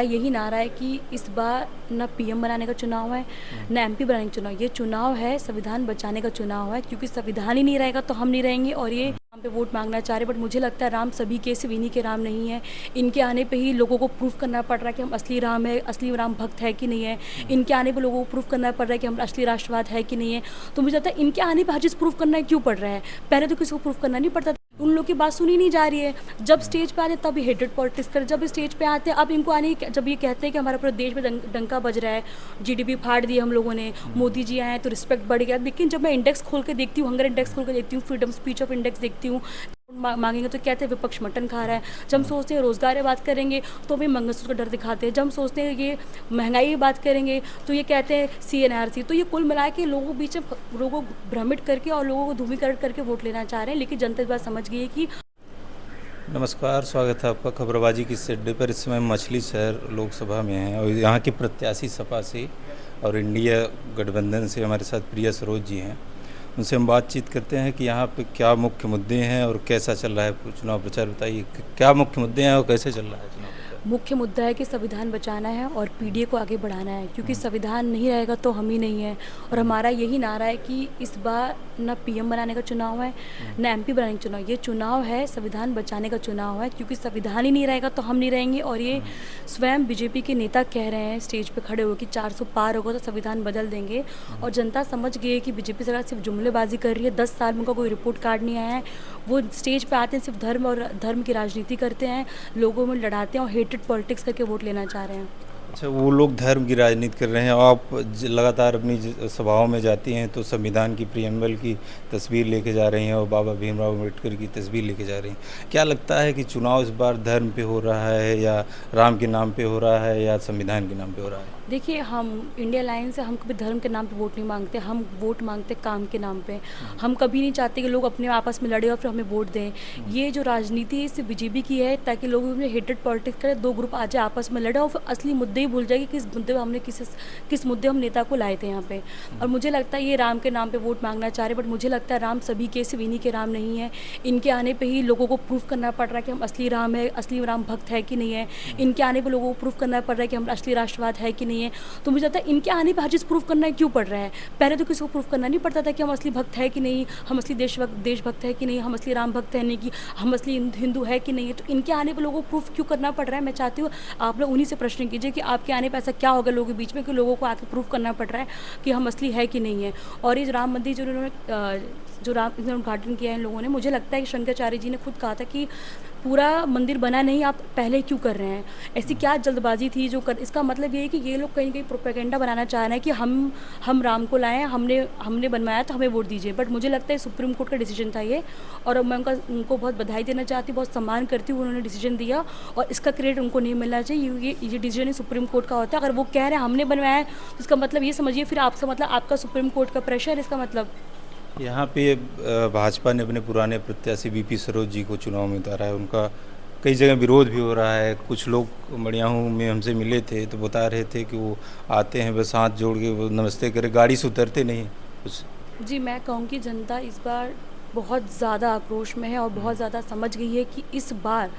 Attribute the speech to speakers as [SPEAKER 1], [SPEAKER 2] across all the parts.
[SPEAKER 1] यही नारा है कि इस बार न पीएम बनाने का चुनाव है, न एमपी बनाने का चुनाव। ये चुनाव है संविधान बचाने का चुनाव है, क्योंकि संविधान ही नहीं रहेगा तो हम नहीं रहेंगे। और ये राम पे वोट मांगना चाह रहे, बट मुझे लगता है राम सभी के, सिर्फ इन्हीं के राम नहीं है। इनके आने पे ही लोगों को प्रूफ करना पड़ रहा है कि हम असली राम है, असली राम भक्त है कि नहीं है। इनके आने पे लोगों को प्रूफ करना पड़ रहा है कि हम असली राष्ट्रवाद है कि नहीं है। तो मुझे लगता है इनके आने पर हर चीज़ प्रूफ करना क्यों पड़ रहा है। पहले तो किसी को प्रूफ करना नहीं पड़ता, उन लोग की बात सुनी नहीं जा रही है। जब स्टेज पे आते हैं तब हेटेड पॉलिटिक्स कर, जब स्टेज पे आते हैं अब इनको आने, जब ये कहते हैं कि हमारा पूरा देश में डंका बज रहा है, जीडीपी फाड़ दी हम लोगों ने, मोदी जी आए तो रिस्पेक्ट बढ़ गया। लेकिन जब मैं इंडेक्स खोल के देखती हूँ, हंगर इंडेक्स खोल के देखती हूँ, फ्रीडम स्पीच ऑफ इंडेक्स देखती हूँ, मांगेंगे तो कहते हैं विपक्ष मटन खा रहा है। जब हम सोचते हैं रोजगार की बात करेंगे तो भी मंगलसूत्र का डर दिखाते हैं। जब हम सोचते हैं ये महंगाई की बात करेंगे तो ये कहते हैं CNRC। तो ये कुल मिला के लोगों के बीच में लोगों को भ्रमित करके और लोगों को ध्रुवीकरण करके वोट लेना चाह रहे हैं। लेकिन जनता इस बात समझ गई है कि
[SPEAKER 2] नमस्कार, स्वागत है आपका खबरबाजी की इस अड्डे पर। इस समय मछली शहर लोकसभा में है और यहाँ की प्रत्याशी सपा से और इंडिया गठबंधन से हमारे साथ प्रिया सरोज जी हैं। उनसे हम बातचीत करते हैं कि यहाँ पे क्या मुख्य मुद्दे हैं और कैसा चल रहा है चुनाव प्रचार। बताइए क्या मुख्य मुद्दे हैं और कैसे चल रहा है चुनाव प्रचार।
[SPEAKER 1] मुख्य मुद्दा है कि संविधान बचाना है और पीडीए को आगे बढ़ाना है, क्योंकि संविधान नहीं रहेगा तो हम ही नहीं है। और हमारा यही नारा है कि इस बार न पीएम बनाने का चुनाव है, न एमपी बनाने का चुनाव। ये चुनाव है संविधान बचाने का चुनाव है, क्योंकि संविधान ही नहीं रहेगा तो हम नहीं रहेंगे। और ये स्वयं बीजेपी के नेता कह रहे हैं स्टेज पे खड़े होकर कि 400 पार होगा तो संविधान बदल देंगे। और जनता समझ गई है कि बीजेपी सरकार सिर्फ जुमलेबाजी कर रही है। 10 साल में उनका कोई रिपोर्ट कार्ड नहीं आया है। वो स्टेज पे आते हैं, सिर्फ धर्म और धर्म की राजनीति करते हैं, लोगों में लड़ाते हैं और हेटेड पॉलिटिक्स करके वोट लेना चाह रहे हैं।
[SPEAKER 2] अच्छा, वो लोग धर्म की राजनीति कर रहे हैं। आप लगातार अपनी सभाओं में जाती हैं तो संविधान की प्रियम्बल की तस्वीर लेके जा रही हैं और बाबा भीमराव अम्बेडकर की तस्वीर लेके जा रही हैं। क्या लगता है कि चुनाव इस बार धर्म पे हो रहा है या राम के नाम पे हो रहा है या संविधान के नाम पे हो रहा है?
[SPEAKER 1] देखिए, हम इंडिया लाइन से हम कभी धर्म के नाम पे वोट नहीं मांगते, हम वोट मांगते काम के नाम पे। हम कभी नहीं चाहते कि लोग अपने आपस में लड़े और फिर हमें वोट दें। ये जो राजनीति है सिर्फ बीजेपी की है, ताकि लोग उसमें हेटेड पॉलिटिक्स करें, दो ग्रुप आ जाए आपस में लड़े और फिर असली मुद्दे ही भूल जाए कि किस मुद्दे पर हमने किस मुद्दे हम नेता को लाए थे यहाँ पे। और मुझे लगता है ये राम के नाम पे वोट मांगना चाह रहे, बट मुझे लगता है राम सभी के, सिर्फ इन्हीं के राम नहीं है। इनके आने पे ही लोगों को प्रूफ करना पड़ रहा है कि हम असली राम है, असली राम भक्त है कि नहीं है। इनके आने पर लोगों को प्रूफ करना पड़ रहा है कि हम असली राष्ट्रवाद है कि नहीं है। तो मुझे लगता है इनके आने पर हर चीज़ प्रूफ करना क्यों पड़ रहा है। पहले तो किसी को प्रूफ करना नहीं पड़ता था कि हम असली भक्त है कि नहीं, हम असली देशभक्त है कि नहीं, हम असली राम भक्त है नहीं, कि हम असली हिंदू है कि नहीं है। तो इनके आने पर लोगों को प्रूफ क्यों करना पड़ रहा है। मैं चाहती हूँ आप लोग उन्हीं से प्रश्न कीजिए कि आपके आने पर ऐसा क्या होगा लोगों के बीच में कि लोगों को आके प्रूफ करना पड़ रहा है कि हम असली है कि नहीं है। और ये राम मंदिर जो राम उद्घाटन किया है इन लोगों ने, मुझे लगता है कि शंकराचार्य जी ने खुद कहा था कि पूरा मंदिर बना नहीं, आप पहले क्यों कर रहे हैं। ऐसी क्या जल्दबाजी थी जो कर। इसका मतलब ये है कि ये लोग कहीं कहीं प्रोपेगेंडा बनाना चाह रहे हैं कि हम राम को लाए, हमने बनवाया तो हमें वोट दीजिए। बट मुझे लगता है सुप्रीम कोर्ट का डिसीजन था ये, और मैं उनको बहुत बधाई देना चाहती हूँ, बहुत सम्मान करती हूँ, उन्होंने डिसीजन दिया और इसका क्रेडिट उनको नहीं मिलना चाहिए। ये डिसीजन सुप्रीम कोर्ट का होता है। अगर वो कह रहे हैं हमने बनवाया है तो इसका मतलब ये समझिए फिर आपसे मतलब आपका सुप्रीम कोर्ट का प्रेशर, इसका मतलब।
[SPEAKER 2] यहाँ पे भाजपा ने अपने पुराने प्रत्याशी VP सरोज जी को चुनाव में उतारा है। उनका कई जगह विरोध भी हो रहा है। कुछ लोग मड़ियाहू में हमसे मिले थे तो बता रहे थे कि वो आते हैं बस हाथ जोड़ के वो नमस्ते करे, गाड़ी से उतरते नहीं कुछ।
[SPEAKER 1] जी, मैं कहूँगी जनता इस बार बहुत ज़्यादा आक्रोश में है और बहुत ज़्यादा समझ गई है कि इस बार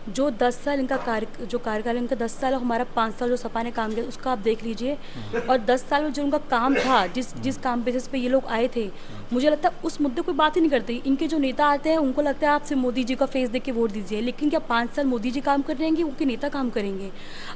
[SPEAKER 1] जो 10 साल इनका कार्यकाल इनका 10 साल, हमारा 5 साल जो सपा ने काम किया उसका आप देख लीजिए। और 10 साल में जो उनका काम था, जिस काम बेसिस पे ये लोग आए थे, मुझे लगता है उस मुद्दे कोई बात ही नहीं करते। इनके जो नेता आते हैं उनको लगता है आप सिर्फ मोदी जी का फेस देख के वोट दीजिए, लेकिन क्या 5 साल मोदी जी काम कर रहेंगे, उनके नेता काम करेंगे?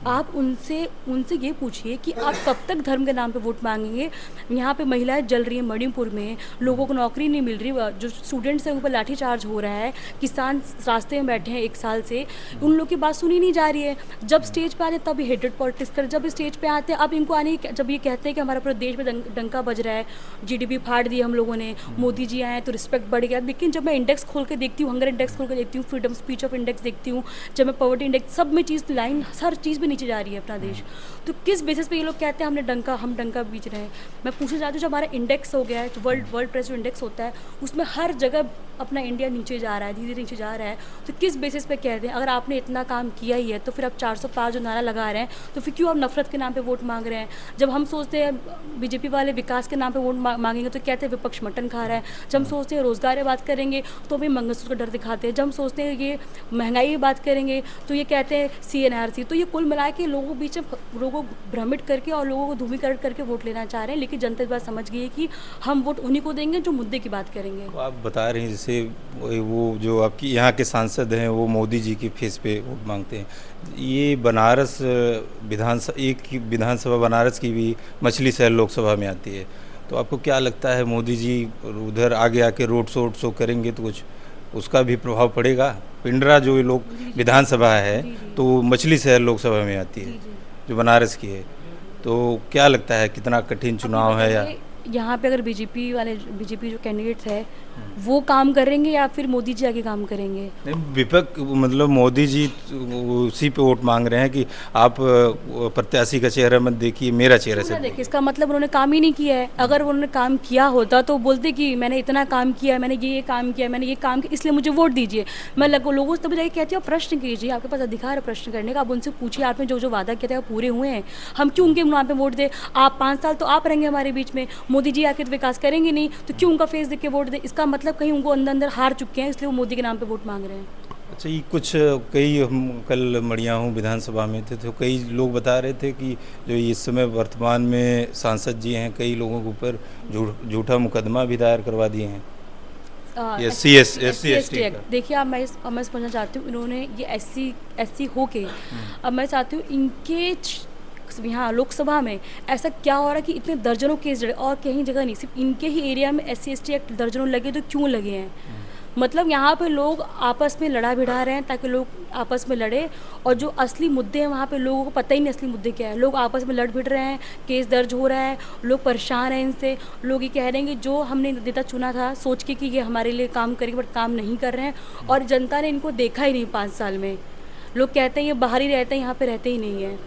[SPEAKER 1] आप उनसे ये पूछिए कि आप कब तक धर्म के नाम पे वोट मांगेंगे। यहाँ पे महिलाएं जल रही हैं मणिपुर में, लोगों को नौकरी नहीं मिल रही, जो स्टूडेंट्स हैं उन पर लाठीचार्ज हो रहा है, किसान रास्ते में बैठे हैं 1 साल से, उन लोग की बात सुनी नहीं जा रही है। जब स्टेज पे आते हैं तब हेटेड पॉलिटिक्स कर, जब स्टेज पे आते हैं अब इनको आने, जब ये कहते हैं कि हमारा पूरा देश में डंका बज रहा है, जीडीपी फाड़ दी हम लोगों ने, मोदी जी आए तो रिस्पेक्ट बढ़ गया। लेकिन जब मैं इंडेक्स खोल के देखती हूँ, हंगर इंडेक्स खोल के देखती हूँ, फ्रीडम स्पीच ऑफ इंडेक्स देखती हूँ, जब मैं पॉवर्टी इंडेक्स, सब में चीज़ लाइन हर चीज़ में नीचे जा रही है अपना देश। तो किस बेसिस पे ये लोग कहते हैं हम डंका बीच रहे हैं। मैं पूछना चाहती हूँ, जब हमारा इंडेक्स हो गया है, जो वर्ल्ड प्रेस इंडेक्स होता है, उसमें हर जगह अपना इंडिया नीचे जा रहा है, धीरे धीरे नीचे जा रहा है, तो किस बेसिस पे कहते हैं? अगर आपने इतना काम किया ही है तो फिर आप 400 पार जो नारा लगा रहे हैं, तो फिर क्यों आप नफरत के नाम पे वोट मांग रहे हैं? जब हम सोचते हैं बीजेपी वाले विकास के नाम पे वोट मांगेंगे तो कहते हैं विपक्ष मटन खा रहा है। जब हम सोचते हैं रोजगार की बात करेंगे तो भी मंगलसूत्र का डर दिखाते हैं। जब हम सोचते हैं ये महंगाई की बात करेंगे तो ये कहते हैं CNRC। तो ये कुल मिला के लोगों के बीच में लोगों को भ्रमित करके और लोगों को ध्रुवीकरण करके वोट लेना चाह रहे हैं, लेकिन जनता इस बात समझ गई है कि हम वोट उन्हीं को देंगे जो मुद्दे की बात करेंगे।
[SPEAKER 2] तो आप बता रहे हैं जैसे वो जो आपकी यहाँ के सांसद हैं वो मोदी जी के फेस पे वोट मांगते हैं। ये बनारस विधानसभा बनारस की भी मछली शहर लोकसभा में आती है, तो आपको क्या लगता है मोदी जी उधर आगे आके रोड शो करेंगे तो कुछ उसका भी प्रभाव पड़ेगा? पिंडरा जो ये लोग विधानसभा है तो मछली शहर लोकसभा में आती है जो बनारस की है, तो क्या लगता है कितना कठिन चुनाव है? या
[SPEAKER 1] यहाँ पे अगर बीजेपी जो कैंडिडेट्स है वो काम करेंगे या फिर मोदी जी आगे काम करेंगे?
[SPEAKER 2] नहीं, विपक्ष मतलब मोदी जी उसी पे वोट मांग रहे हैं कि आप प्रत्याशी का चेहरा मत देखिए, मेरा चेहरा से
[SPEAKER 1] देखिए। इसका मतलब उन्होंने काम ही नहीं किया है। अगर उन्होंने काम किया होता तो बोलते कि मैंने इतना काम किया, मैंने ये काम किया, मैंने ये काम किया, इसलिए मुझे वोट दीजिए। मैं लोगों से तब जाके कहती हूँ प्रश्न कीजिए, आपके पास अधिकार है प्रश्न करने का। आप उनसे पूछिए आपने जो जो वादा किया था वो पूरे हुए हैं? हम क्यों उनके नाम पे वोट दें? आप 5 साल तो आप रहेंगे हमारे बीच में, मोदी जी आके तो विकास करेंगे नहीं, तो क्यों उनका फेस देख के वोट दें? इसका मतलब कहीं उनको अंदर हार चुके हैं, इसलिए वो मोदी के नाम पे वोट मांग रहे हैं।
[SPEAKER 2] अच्छा, ये कई हम कल मड़ियाहूँ विधानसभा में थे तो कई लोग बता रहे थे कि जो इस समय वर्तमान में सांसद जी हैं कई लोगों के ऊपर झूठा मुकदमा भी दायर करवा दिए हैं। SC/ST
[SPEAKER 1] एक्ट देखिए, अब मैं समझना चाहती हूँ, इन्होंने ये SC होके अब मैं चाहती हूँ इनके यहाँ लोकसभा में ऐसा क्या हो रहा है कि इतने दर्जनों केस जड़े और कहीं जगह नहीं, सिर्फ इनके ही एरिया में SC/ST एक्ट दर्जनों लगे, तो क्यों लगे हैं? मतलब यहाँ पे लोग आपस में लड़ा भिड़ा रहे हैं ताकि लोग आपस में लड़े, और जो असली मुद्दे हैं वहाँ पे लोगों को पता ही नहीं असली मुद्दे क्या है। लोग आपस में लड़ भिड़ रहे हैं, केस दर्ज हो रहा है, लोग परेशान हैं इनसे। लोग ये कह रहे हैं कि जो हमने नेता चुना था सोच के कि ये हमारे लिए काम करेंगे, बट काम नहीं कर रहे हैं, और जनता ने इनको देखा ही नहीं 5 साल में। लोग कहते हैं ये बाहर ही रहते हैं, यहाँ पर रहते ही नहीं हैं।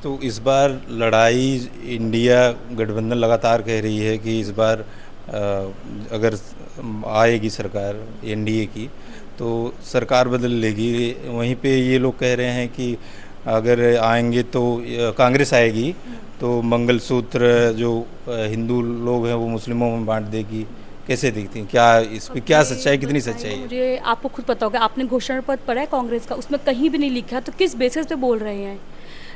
[SPEAKER 2] तो इस बार लड़ाई इंडिया गठबंधन लगातार कह रही है कि इस बार अगर आएगी सरकार NDA की तो सरकार बदल लेगी। वहीं पे ये लोग कह रहे हैं कि अगर आएंगे तो कांग्रेस आएगी तो मंगलसूत्र जो हिंदू लोग हैं वो मुस्लिमों में बांट देगी। कैसे देखती हैं, क्या इस पे क्या सच्चाई, कितनी सच्चाई है?
[SPEAKER 1] मुझे आपको खुद पता होगा, आपने घोषणा पत्र पढ़ा है कांग्रेस का, उसमें कहीं भी नहीं लिखा, तो किस बेसिस पे बोल रहे हैं?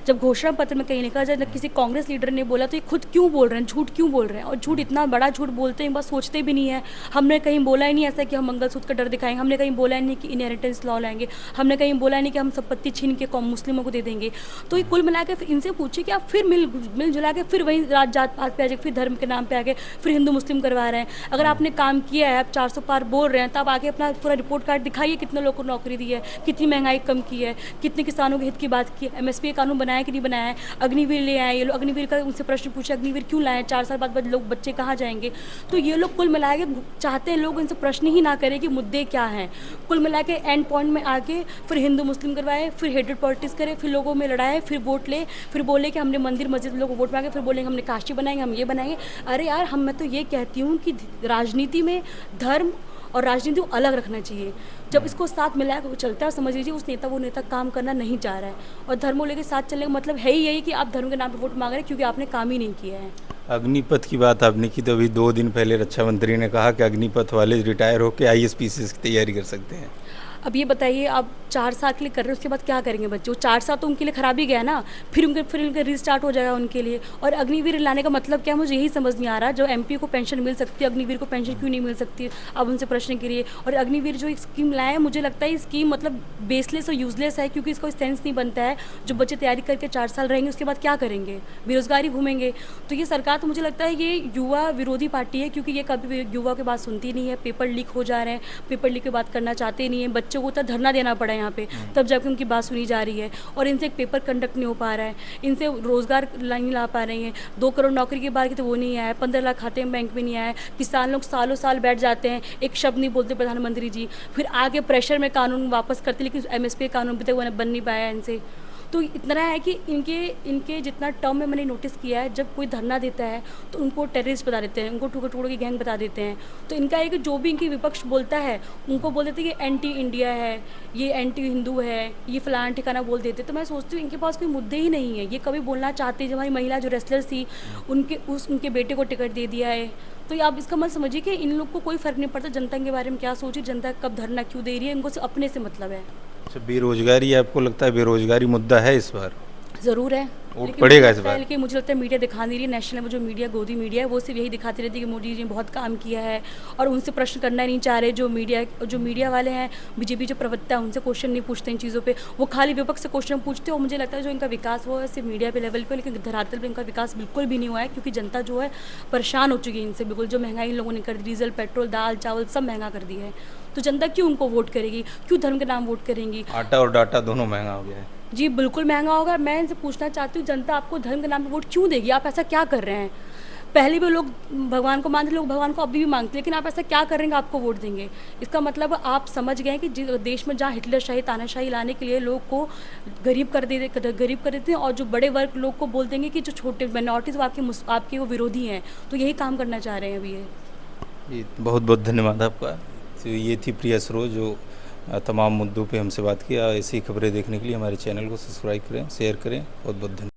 [SPEAKER 1] जब घोषणा पत्र में कहीं नहीं कहा, जब किसी कांग्रेस लीडर ने बोला, तो ये खुद क्यों बोल रहे हैं? झूठ क्यों बोल रहे हैं? और झूठ इतना बड़ा झूठ बोलते हैं, बस सोचते भी नहीं है। हमने कहीं बोला ही नहीं ऐसा कि हम मंगलसूत्र का डर दिखाएंगे, हमने कहीं बोला ही नहीं कि इनहेरिटेंस लॉ लाएंगे, हमने कहीं बोला ही नहीं कि हम संपत्ति छीन के मुस्लिमों को दे देंगे। तो ये कुल मिला के इनसे पूछिए कि आप फिर मिलजुला के फिर वही जात पात पे आ गए, फिर धर्म के नाम पे आ गए, फिर हिंदू मुस्लिम करवा रहे हैं। अगर आपने काम किया है, आप 400 पार बोल रहे हैं, तब आगे अपना पूरा रिपोर्ट कार्ड दिखाइए, कितने लोगों को नौकरी दी है, कितनी महंगाई कम की है, कितने किसानों के हित की बात की है, MSP कानून बनाया कि नहीं बनाया है, अग्निवीर ले आए ये लोग, अग्निवीर का उनसे प्रश्न पूछे अग्निवीर क्यों लाए, 4 साल बाद लोग बच्चे कहाँ जाएंगे? तो ये लोग कुल मिला के चाहते हैं लोग इनसे प्रश्न ही ना करें कि मुद्दे क्या हैं। कुल मिला के एंड पॉइंट में आके फिर हिंदू मुस्लिम करवाए, फिर हेटेड पॉलिटिक्स करे, फिर लोगों में लड़ाए, फिर वोट ले, फिर बोले कि हमने मंदिर मस्जिद लोगों को वोट मांगे, फिर बोलेंगे हमने काशी बनाएंगे, हम ये बनाएंगे। अरे यार, मैं तो ये कहती हूँ कि राजनीति में धर्म और राजनीति को अलग रखना चाहिए। जब इसको साथ मिलाया चलता है, समझ लीजिए वो नेता काम करना नहीं चाह रहा है, और धर्मों लेके साथ चलने का मतलब है ही यही कि आप धर्म के नाम पे वोट मांग रहे हैं क्योंकि आपने काम ही नहीं किया है।
[SPEAKER 2] अग्निपथ की बात आपने की, तो अभी 2 दिन पहले रक्षा मंत्री ने कहा कि अग्निपथ वाले रिटायर होकर ISPCS की तैयारी कर सकते हैं।
[SPEAKER 1] अब ये बताइए, आप 4 साल के लिए कर रहे हैं, उसके बाद क्या करेंगे बच्चे? वो 4 साल तो उनके लिए खराब ही गया ना, फिर उनका रिस्टार्ट हो जाएगा उनके लिए। और अग्निवीर लाने का मतलब क्या, मुझे यही समझ नहीं आ रहा। जो MP को पेंशन मिल सकती है, अग्निवीर को पेंशन क्यों नहीं मिल सकती? अब उनसे प्रश्न करिए। और अग्निवीर जो एक स्कीम लाए हैं, मुझे लगता है ये स्कीम मतलब बेसलेस और यूजलेस है, क्योंकि इसका सेंस नहीं बनता है। जो बच्चे तैयारी करके 4 साल रहेंगे, उसके बाद क्या करेंगे? बेरोजगारी घूमेंगे। तो ये सरकार तो मुझे लगता है ये युवा विरोधी पार्टी है, क्योंकि ये कभी युवा की बात सुनती नहीं है। पेपर लीक हो जा रहे हैं, पेपर लीक की बात करना चाहते नहीं है, बच्चों को तो धरना देना पड़ा यहाँ पे, तब जाके उनकी बात सुनी जा रही है। और इनसे एक पेपर कंडक्ट नहीं हो पा रहा है, इनसे रोजगार नहीं ला पा रही हैं। 2 करोड़ नौकरी की बात की तो वो नहीं आया, 15 लाख खाते में बैंक में नहीं आया। किसान लोग सालों साल बैठ जाते हैं, एक शब्द नहीं बोलते प्रधानमंत्री जी, फिर आगे प्रेशर में कानून वापस करते, लेकिन MSP कानून भी तक बन नहीं पाया इनसे। तो इतना है कि इनके इनके जितना टर्म में मैंने नोटिस किया है, जब कोई धरना देता है तो उनको टेररिस्ट बता देते हैं, उनको टुकड़ों की गैंग बता देते हैं। तो इनका है कि जो भी इनकी विपक्ष बोलता है उनको बोल देते हैं कि एंटी इंडिया है, ये एंटी हिंदू है, ये फलाना ठिकाना बोल देते। तो मैं सोचती हूँ इनके पास कोई मुद्दे ही नहीं है, ये कभी बोलना चाहते हैं। जब हमारी महिला जो रेसलर थी उनके बेटे को टिकट दे दिया है। तो ये आप इसका मत समझिए कि इन लोग को कोई फ़र्क नहीं पड़ता जनता के बारे में क्या सोची, जनता कब धरना क्यों दे रही है, इनको सिर्फ अपने से मतलब है।
[SPEAKER 2] अच्छा, बेरोजगारी, आपको लगता है बेरोजगारी मुद्दा है इस बार?
[SPEAKER 1] ज़रूर है,
[SPEAKER 2] वोट
[SPEAKER 1] लेकिन
[SPEAKER 2] पड़ेगा
[SPEAKER 1] मुझे
[SPEAKER 2] इस
[SPEAKER 1] लगता है
[SPEAKER 2] बार?
[SPEAKER 1] कि मुझे लगता है मीडिया दिखा नहीं रही है। नेशनल लेवल जो मीडिया, गोदी मीडिया है, वो सिर्फ यही दिखाती रहती है कि मोदी जी ने बहुत काम किया है, और उनसे प्रश्न करना नहीं चाह रहे। जो मीडिया वाले हैं, बीजेपी जो प्रवक्ता है, उनसे क्वेश्चन नहीं पूछते इन चीज़ों पे, वो खाली विपक्ष से क्वेश्चन पूछते हैं। और मुझे लगता है जो इनका विकास हुआ है सिर्फ मीडिया पे लेवल पे, लेकिन धरातल पे इनका विकास बिल्कुल भी नहीं हुआ है, क्योंकि जनता जो है परेशान हो चुकी है इनसे बिल्कुल। जो महंगाई इन लोगों ने कर दी, डीजल, पेट्रोल, दाल, चावल सब महंगा कर दिया है। तो जनता क्यों उनको वोट करेगी, क्यों धर्म के नाम वोट करेंगी?
[SPEAKER 2] आटा और डाटा दोनों महंगा हो गया है।
[SPEAKER 1] जी बिल्कुल महंगा होगा। मैं इनसे पूछना चाहती हूँ, जनता आपको धर्म के नाम पे वोट क्यों देगी? आप ऐसा क्या कर रहे हैं? पहले भी लोग भगवान को मानते, लोग भगवान को अभी भी मांगते, लेकिन आप ऐसा क्या करेंगे आपको वोट देंगे? इसका मतलब आप समझ गए हैं कि देश में जहाँ हिटलरशाही, तानाशाही लाने के लिए लोग को गरीब कर देते हैं, और जो बड़े वर्ग लोग को बोल देंगे कि जो छोटे माइनॉरिटीज़ वो आपके वो विरोधी हैं। तो यही काम करना चाह रहे हैं अभी ये।
[SPEAKER 2] बहुत बहुत धन्यवाद आपका। तो ये थी प्रिया सरोज, जो तमाम मुद्दों पे हमसे बात किया। ऐसी खबरें देखने के लिए हमारे चैनल को सब्सक्राइब करें, शेयर करें। बहुत बहुत धन्यवाद।